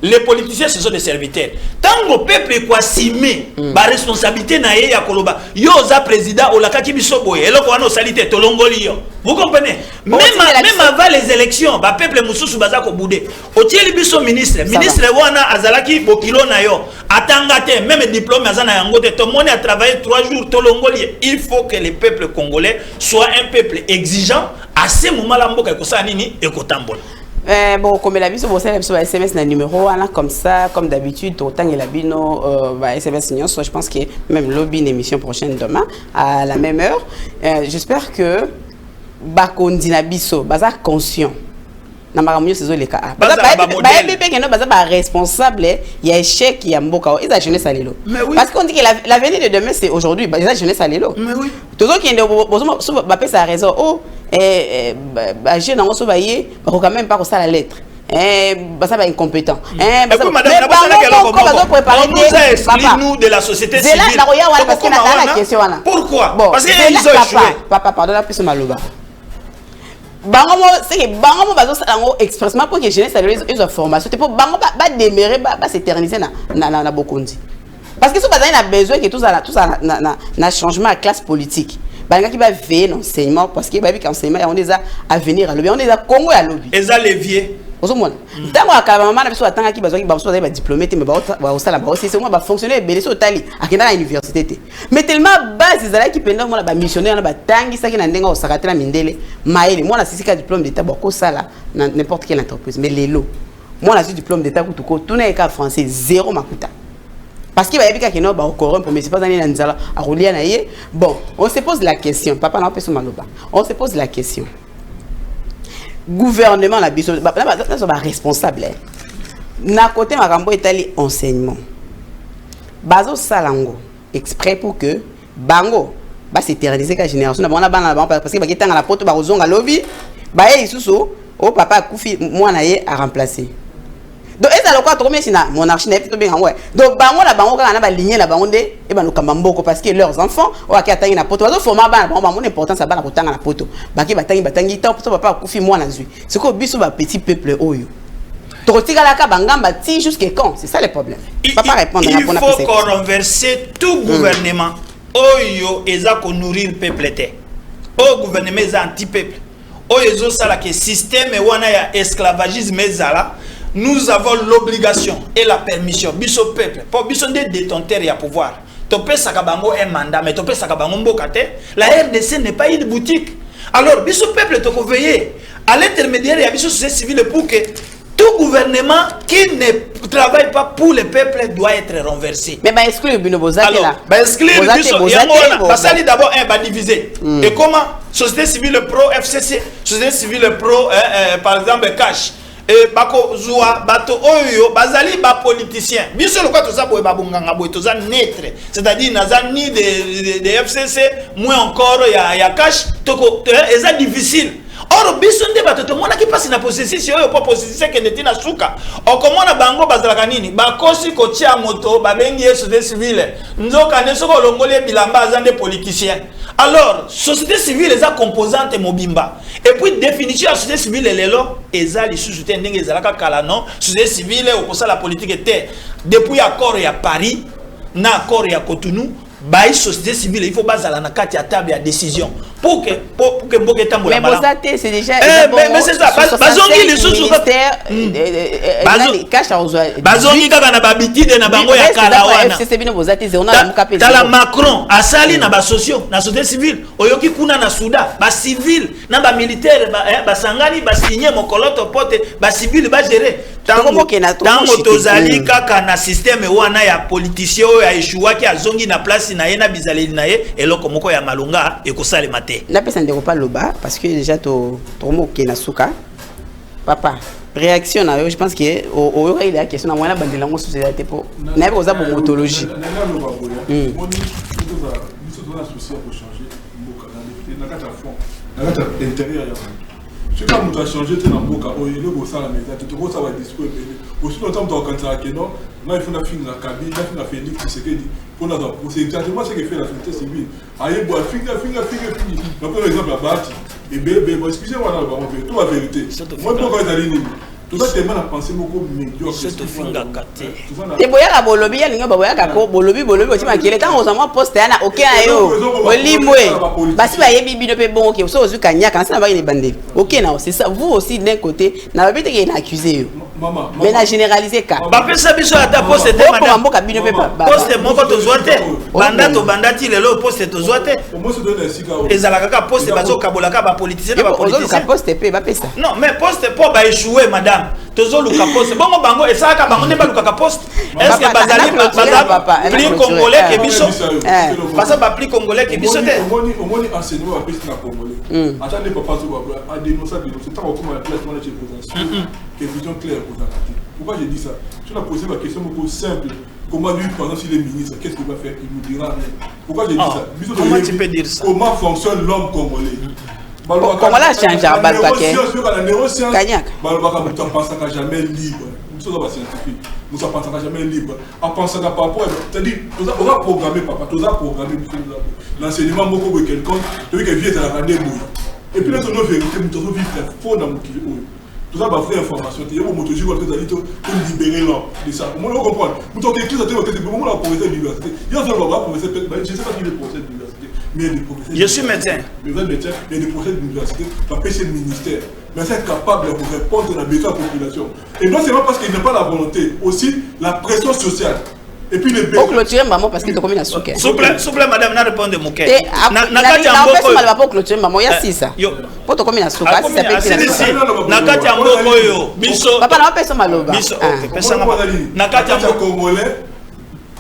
Les politiciens, ce sont des serviteurs. Tant que le peuple est quoi simé, la responsabilité na ya koloba. Yo za président ou la kaki biso boye. Et là qu'on a nos salités tolongoli yo. Vous comprenez? Même avant les élections, le peuple mususu baza ko boudé. Otieli biso ministre, ministre wana azalaki bokilo na yo. Atangate même diplôme azana yango te. Tout le monde a travaillé 3 jours tolongoli. Il faut que le peuple congolais soit un peuple exigeant. À ce moment-là, mboka kosa nini ekotambola. Bon, comme la vie, vous savez, SMS na numéro, comme ça, comme d'habitude, autant que la bino, SMS je pense que même lobby une émission prochaine demain à la même heure. J'espère que Bakondi na biso, baza conscient. Na maramio c'est les cas. Baza responsable, il y a échec, il y a mboka, ils a jeunesse à l'élo. Parce qu'on dit que l'avenir de demain c'est aujourd'hui, ils a jeunesse à l'élo. Mais oui. Tout ce qui est de bapé sa raison. Oh, j'ai dans ce baillé, quand même pas ça la lettre. Ça va incompétent. Nous de la société civile. Pourquoi? Parce qu'ils ont échoué. Papa, pardon, la plus maloba. Bangomo, c'est que Bangomo bazo salango expressement pour que jeunesse ils ont formation. C'est pour Bangomo ba démérer, ba s'éterniser na Bokondi. Parce que ce bazin a besoin que tout ça na changement à classe politique. Banga qui va veiller l'enseignement parce que bah oui qu'enseignement on les a à venir à lobby, on les a Congo à lobby. Les a levier. Aux hommes. Tant qu'on a maman na biso atanga qui besoin qui ba diplômé mais ba osala ba aussi c'est moi ba fonctionner belé so tali akenda à l'université. Mais tellement base ils allaient qui pendant moi ba missionnaire na ba tangi ça qui na ndenga osakatela mindele maele moi na sisi ka diplôme d'état ba ko sala n'importe quelle entreprise mais les lots moi na diplôme d'état tout ko tout na ka français zéro makuta. Parce qu'il va y avoir quelqu'un qui corrompt, mais c'est pas à rouler. Bon, on se pose la question. Papa n'a pas maloba. On se pose la question. Gouvernement la biso, là responsable. Na côté makambo etali enseignement. Bazo salango exprès pour que bango ba s'éterniser la génération. Na bana parce que ba kitanga la poto ba ozonga lobby, ba ye isusu o papa kufi moi na ye à remplacer. donc eza lokwa to combien sina monarchie na plutôt bien ouais donc bango la bango kana ba lignée la bango nde e ba no kambamboko parce que leurs enfants o akatangi na poto bazo former bana bango bango importance bana kotanga na poto baki batangi tant pour papa kufi mwana zui c'est que biso ba petit peuple oyo tokotikalaka bangamba ti jusqu'à quand c'est ça le problème papa répondre il faut qu'on renverser tout gouvernement oyo eza ko nourrir peuple te o gouvernement eza anti peuple oyo ezo sala que système wana ya esclavagisme ezala. Nous avons l'obligation et la permission, biso peuple, pour biso des détenteurs et à pouvoir. Topé Sakabango un mandat, mais Topé Sakabango mbokate. La RDC n'est pas une boutique. Alors, biso peuple, toko veiller à l'intermédiaire et à biso société civile pour que tout gouvernement qui ne travaille pas pour le peuple doit être renversé. Mais bah exclure Bino Bozate là. Bah exclure biso Bozate d'abord un divisé. Et comment société civile pro FCC, société civile pro par exemple Cash. Et bako zoua bato oyo bazali ba politicien biso lokwa to za boye babunganga boye to za neutre c'est-à-dire naza ni de FCC moins encore ya cash toko eza difficile. Or biso nde bato to mona ki passe na possession oyo po possession ke netina suka okomona bango bazalaka nini bakosi ko tia moto babengi société civile nzoka ne soko longole bilamba za nde politicien. Alors, société civile est composante mobimba. Et puis, définition de la société civile, elle est là. Et ça, les sous-soutiens, ils sont là. Société civile, au la politique était. Depuis l'accord à Paris, l'accord à Cotonou, la société civile, il faut baser la table de décision. Pour que mais Bozate, c'est déjà. Mais c'est ça. Bazongi les sous Bazongi kaka na babitide na bango ya kalawana. Tala Macron asali na ba socio na société civile. Oyoki kuna na Soudan, ba civil na ba militaire ba sangani ba signer mokoloto pote ba civil ba gérer. Tango tozali kaka na système wana ya politicien ya échouwa ki azongi na place na ye na bizaleli na ye eloko moko ya malunga ekosalema. La personne ne pas le bas parce que déjà to qui na suka papa réaction je pense que il y a question na moi na bandela ngo société pour na ko za bomotologie c'est comme tu as changé tes namboka oyo le bossa la maison tu te ça va discours aussi longtemps tu as quand que non là il faut la fin la cabine la fin la Félix c'est que pour la c'est exactement ce que fait la société civile aïe bois fini donc par exemple la bâti et bébé excusez-moi là tout la vérité moi pourquoi tu as ligne tout ça tellement à penser beaucoup médiocre c'est tout finga katé te boyaka bolobi ya linga boyaka ko bolobi oti makele tant ozama poste yana OK ayo olimwe basi ba yebi bino pe bon OK so ozuka nyaka na sana ba ni bandeli OK na c'est ça vous aussi d'un côté na ba bité ki na accusé maman mais na généraliser ka ba pesa biso ata poste te madame mboka bino pe poste moko to zoate bandati lelo poste to zoate moi se donne sika ezala kaka poste bazo kabolaka ba politicien ba politicien poste pe ba pesa non mais poste po ba échouer madame tozo luka poste bongo bango esaka bango ne ba luka poste est-ce que bazali plus congolais que biso parce que ba plus congolais que biso te omoni enseignement ba peste na congolais attendez papa so ba dénoncer c'est pas comme la place moi j'ai posé que vision claire pour ça. Pourquoi j'ai dit ça? Tu as posé ma question beaucoup simple. Comment lui, pendant s'il est ministre, qu'est-ce qu'il va faire? Il nous dira rien. Pourquoi j'ai dit ça? Comment tu peux dire ça? Comment fonctionne l'homme congolais? Comment la change à la neuroscience, nous ne pensons jamais libre. Nous sommes scientifiques. Nous ne pensons jamais libre. En pensant à papa, c'est-à-dire, on va programmer papa, on va programmer l'enseignement beaucoup de quelqu'un, celui qui vient de la radio. Et puis, notre vérité, nous devons vivre faux dans mon kilo. Tout ça, ma vraie information. Il y a un motoji qui a dit pour libérer l'homme de ça. Comment on comprend? Nous avons écrit ça, nous avons progressé de l'université. Il y a un progressé, je ne sais pas si il est progressé de l'université, mais il y a des progressés. Je suis médecin. Mais vous êtes médecin, il y a des progrès de l'université, la PC le ministère. Mais c'est capable de répondre à la besoin de la population. Et non seulement parce qu'il n'y a pas la volonté, aussi la pression sociale. Et puis les pour clôturer maman parce qu'il te combien à souke. S'il vous plaît madame na répondre mon cœur. Na kati ya mboko mal pour clôturer maman ya sisa. Pour te combien à souke ça peut être. Na kati ya mboko yo biso. Papa na pesa maloba. Biso OK pesa na kati ya mboko congolais.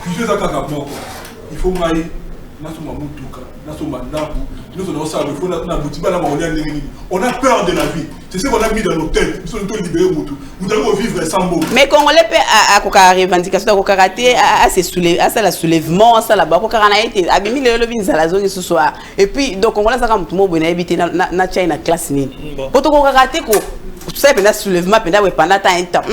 Puis ça kaka mboko. Il faut mai na soma mutuka, na soma ndabu. On a peur de la vie. C'est ce qu'on a mis dans nos têtes. Nous allons vivre sans mots. Mais Congolais peut à revendication de karaté à ça la soulèvement à ça la bas kokara été abimi le lobby à la zone ce soir. Et puis donc Congolais ça comme tout le monde habité na China classe ni. Pour to karaté ko ça pendant soulèvement pendant pendant un temps.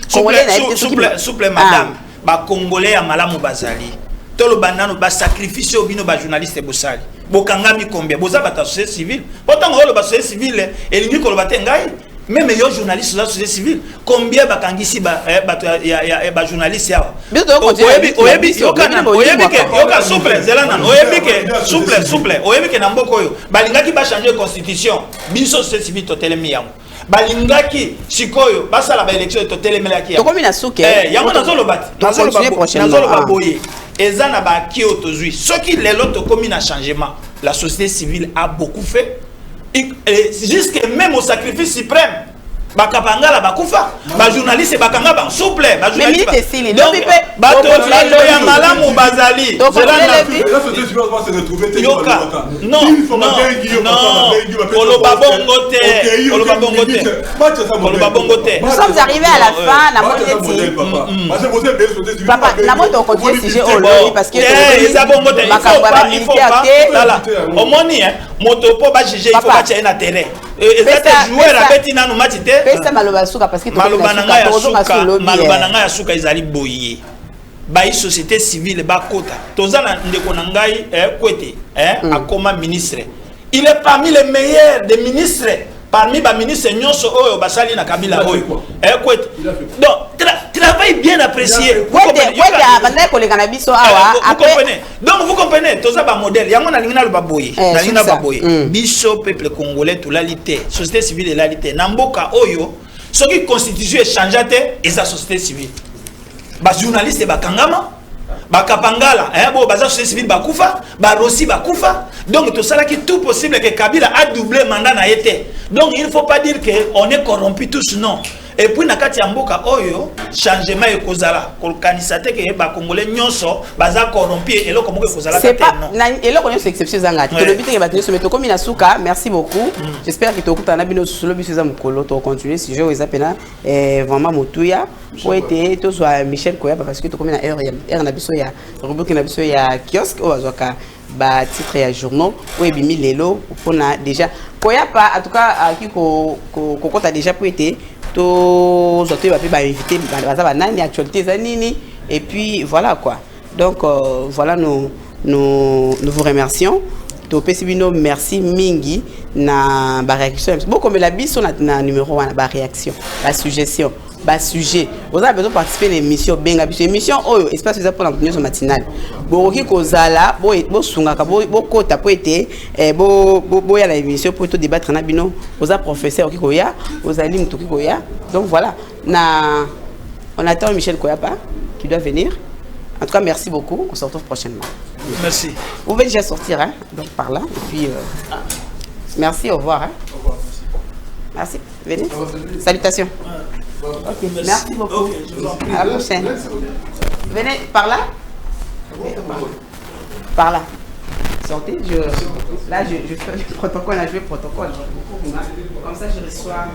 Souple madame, ba Congolais ya malamu bazali. Tolo banano ba sacrifice au bino ba journaliste bosali. Bokangami combien? Boza ba société civile. Pourtant on ba société civile et lingi ko ba tengai. Même meilleur journaliste de la société civile. Combien ba kangisi ba ba journaliste ya. Souple na mboko yo. Balingaki ba changer constitution. Biso société civile totelemi yango. Balingaki sikoyo basala ba élection totelemelaki ya. Tokomi na suke. Yango nazolo bati. Nazolo ba boye. Ezana ba ki otozui. Ce qui les lots tokomi na changement. La société civile a beaucoup fait. Jusqu'à même au sacrifice suprême. Bakapangala bakufa, ba journaliste bakanga ba souple, ba journaliste. Mais c'est donc bato ya malamu bazali. Là c'était super va se retrouver non. Nous sommes arrivés à la fin, la moitié. Papa, la moitié on continue sujet au parce que il faut pas là. Au moni motopo ba juger il faut pas tirer na terrain. Exactement jouer la bête na no matite. Pesa maloba suka parce que maloba nanga ya suka ezali boye. Ba société civile ba kota. Tozana ndeko na ngai kwete akoma ministre. Il est parmi les meilleurs des ministres. Parmi les ministres nyonso oyo basali na Kabila oyo. Kwete. Donc travail bien apprécié. Vous comprenez? Donc vous comprenez, tous ba modèle. Yango na lingina ba boye. Na lingina ba boye. Biso peuple congolais to lalité, société civile lalité. Na mboka oyo, ce qui constitue changeate et sa société civile. Ba journaliste ba kangama, ba kapangala, bo ba société civile ba kufa, ba Rossi ba kufa. Donc tout ça là qui est tout possible que Kabila a doublé mandat na été. Donc il ne faut pas dire que on est corrompu tous, non. Et puis nakati ya mboka oyo changement ekozala kolkanisa te ke ba congolais nyonso baza corrompu eloko moko ekozala c'est pas eloko nyonso exception zanga to lobi te ke batenyo someto komi na suka. Merci beaucoup. J'espère que tokuta na bino solo biso za mukolo to continuer si je eza pena vraiment motuya po ete to soit Michel Koyapa parce que to komi na heure na biso ya rubrique na biso ya kiosque o azoka ba titre ya journaux o ebimi lelo pona déjà Koyapa en tout cas qui kokota déjà po ete to zoto va pas inviter baza nani actualité za nini et puis voilà quoi. Donc voilà nous vous remercions. To pesibino merci mingi na ba réaction. Bon comme la biso na numéro 1 ba réaction, ba suggestion, ba sujet. Vous avez besoin de participer à l'émission benga biso émission oyo espace ça pour la news matinale. Boki kozala bo sungaka bo kota po été bo ya la émission pour to débattre na bino. Vous avez professeur qui koya, vous allez mtu qui koya. Donc voilà, on attend Michel Koyapa qui doit venir. En tout cas, merci beaucoup. On se retrouve prochainement. Merci. Vous pouvez déjà sortir, hein, donc par là. Et puis, merci, au revoir. Hein. Au revoir, merci. Venez. Salutations. Okay, merci beaucoup. Okay, à la prochaine. Venez par là. Par là. Sortez. Là, je fais le protocole. Là, je fais le protocole. Comme ça, je reçois.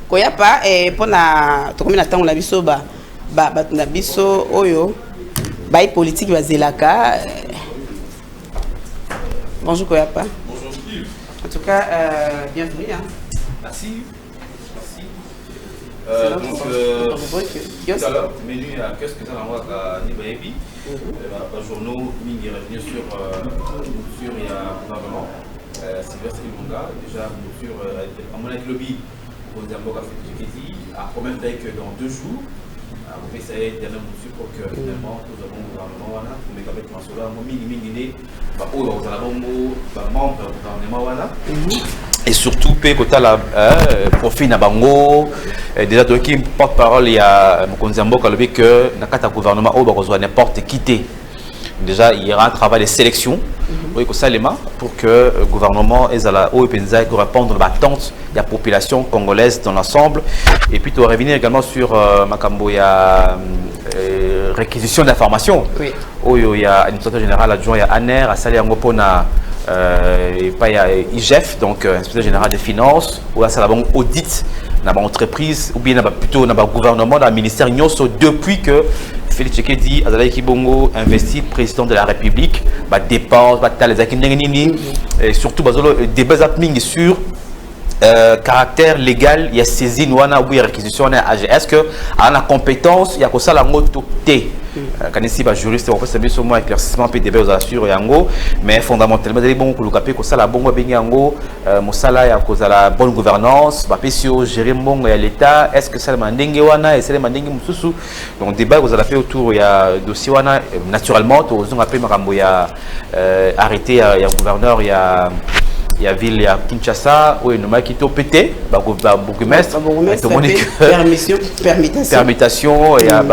Koyapa pour na to comme na tango la biso ba na biso oyo ba politique bazelaka. Bonjour Koyapa. Bonjour Steve. En tout cas bienvenue hein. Merci. Donc tout à l'heure menu à qu'est-ce que ça l'envoie à Nibaebi. Journaux mini revenu sur il y a gouvernement Sylvestre Ilunga déjà sur à mon avis lobby pour dire bon à promettre que dans 2 jours on va essayer de nous pour que finalement nous avons gouvernement wana pour me capter masolo mini né ba o ba za bongo ba membre gouvernement wana et surtout pe kota la profit na bango déjà toi qui porte-parole il y a Mokonzambo Kalobi que na kata gouvernement o ba reçoit n'importe qui. Déjà, il y aura un travail de sélection pour que le gouvernement ait répondre à l'attente de la population congolaise dans l'ensemble. Et puis, tu vas revenir également sur Makambo, il y a réquisition d'informations. Oui. Il y a l'administrateur général adjoint, il y a ANER, à Salé Angopona, il y a IGF, donc inspecteur général des finances, ou à Salabon audit dans l'entreprise, ou bien plutôt dans le gouvernement, dans le ministère, depuis que Félix Tshisekedi azalaki Kibongo investi président de la République, bah dépense, bah les akindengenini et surtout bazolo débat mingi sur caractère légal, il y a saisine ou il y a réquisition est-ce que a la compétence il y a que ça la moto T quand ici ba juriste on peut savoir sur moi éclaircissement peut débat aux assureurs yango mais fondamentalement des bon que le capé que ça la bongo bengi yango mosala ya cause la bonne gouvernance ba pesio gérer mbongo ya l'état est-ce que ça le mandenge wana et c'est le mandenge mususu donc débat vous allez faire autour il y a dossier wana naturellement to on appelle makambo ya arrêté ya gouverneur il y a ville à Kinshasa où il y a qui pété bourgmestre permutation il y a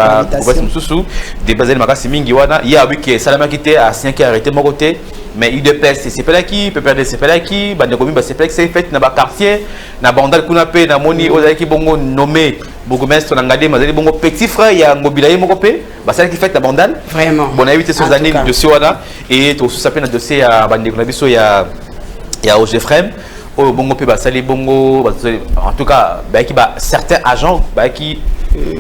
des bases de makasi mingi wana il y a oui qui salama qui était à 5 arrêté mon côté mais UDPS c'est pas là qui peut perdre c'est pas là qui bande commune c'est pas c'est fait na ba quartier na bandal kuna pe na moni ozali ki bongo nommé bourgmestre na ngade mazali bongo petit frère ya ngobila ye moko pe ba ça qui fait na bandal vraiment bon a évité ces années de dossier wana et to sous s'appelle na dossier ya bande kuna biso ya Ogefrem, au bongo pe basali bongo, en tout cas, qui certains agents qui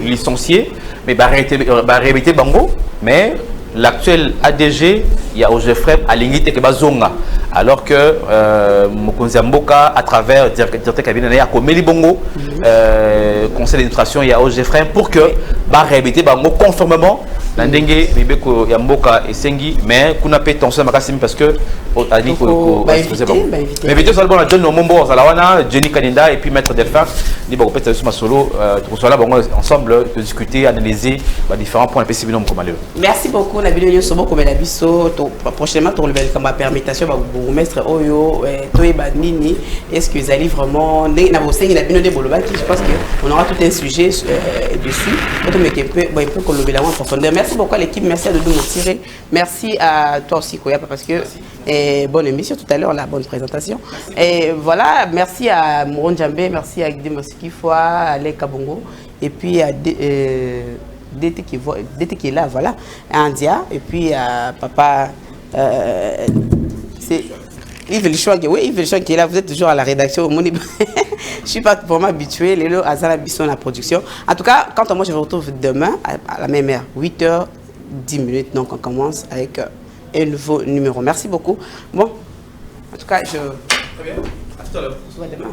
licenciés, mais réhabilité bango, mais l'actuel ADG, il y a Ogefrem à l'ingité que bazonga, alors que Mokonzi Mboka à travers directeur cabinet il y a Komeli bongo, conseil d'administration il y a Ogefrem pour que réhabilité bango conformément Nandenge bibeko ya mboka esengi mais kuna pe tension makasi parce que ali ko mais vidéo ça bon la donne au mombo ça la wana Jenny Kanenda et puis maître Delphin ni ba ko peta sur ma solo tout soit là bon ensemble de discuter analyser différents points possibles comme malheur. Merci beaucoup la vidéo sobo comme la biso prochainement to level comme permutation ba bourgmestre oyo to e ba nini est-ce que Zali vraiment na bo sengi la bino de boloba je pense que on aura tout un sujet dessus auto mais que peut qu'on le en profondeur. Merci beaucoup à l'équipe, merci à Doudou Moutire, merci à toi aussi Koya parce que bonne émission tout à l'heure, la bonne présentation. Et voilà, merci à Mouron Djambé, merci à Guy Moskifoa, à Alek Kabongo et puis à DT qui est là, voilà, à Andia et puis à papa c'est Yves Lichouag, oui, Yves Lichouag qui est là, vous êtes toujours à la rédaction. Je ne suis pas vraiment habitué, les lots à Zalabisson la production. En tout cas, quant à moi, je vous retrouve demain à la même heure, 8h10. Donc, on commence avec un nouveau numéro. Merci beaucoup. Bon, en tout cas, je... Très bien. À tout à l'heure. On se voit demain.